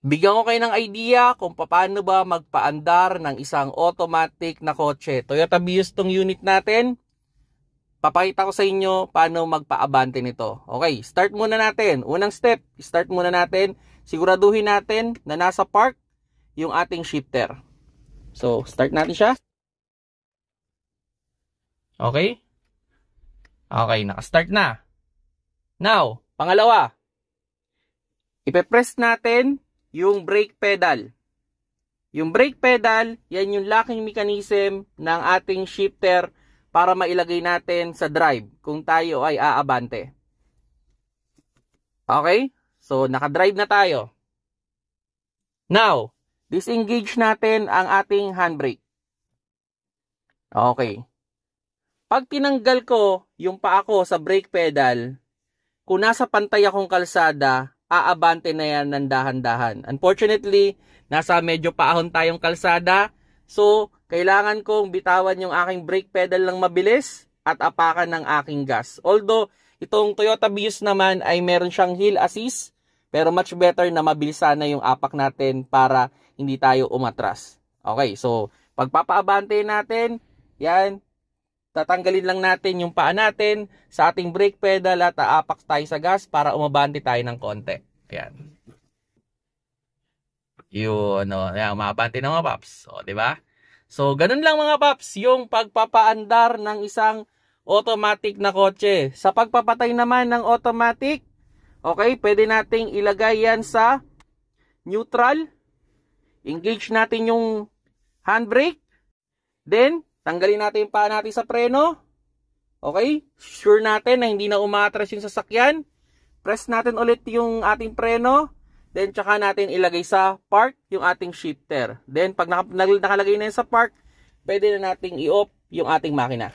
Bigyan ko kayo ng idea kung paano ba magpaandar ng isang automatic na kotse. Toyota Vios tong unit natin. Papakita ko sa inyo paano magpa-abante nito. Okay, start muna natin. Unang step, start muna natin. Siguraduhin natin na nasa park yung ating shifter. So, start natin siya. Okay? Okay, naka-start na. Now, pangalawa. Ipe-press natin yung brake pedal. Yung brake pedal, yan yung locking mechanism ng ating shifter para mailagay natin sa drive kung tayo ay aabante. Okay? So, naka-drive na tayo. Now, disengage natin ang ating handbrake. Okay. Pag tinanggal ko yung paa ko sa brake pedal, kung nasa pantay akong kalsada, aabante na yan ng dahan-dahan. Unfortunately, nasa medyo paahon tayong kalsada. So, kailangan kong bitawan yung aking brake pedal lang mabilis at apakan ng aking gas. Although, itong Toyota Vios naman ay meron siyang hill assist, pero much better na mabilis sana yung apak natin para hindi tayo umatras. Okay, so, pagpapaabante natin, yan, tatanggalin lang natin yung paa natin sa ating brake pedal at aapak tayo sa gas para umabante tayo ng konti. Ayan. Yun, ayan, umabante na mga paps. O, diba? So, ganun lang mga paps, yung pagpapaandar ng isang automatic na kotse. Sa pagpapatay naman ng automatic, okay, pwede nating ilagay yan sa neutral. Engage natin yung handbrake. Then, tanggalin natin yung paa natin sa preno. Okay? Sure natin na hindi na umatras yung sasakyan. Press natin ulit yung ating preno. Then, tsaka natin ilagay sa park yung ating shifter. Then, pag nakalagay na yun sa park, pwede na natin i-off yung ating makina.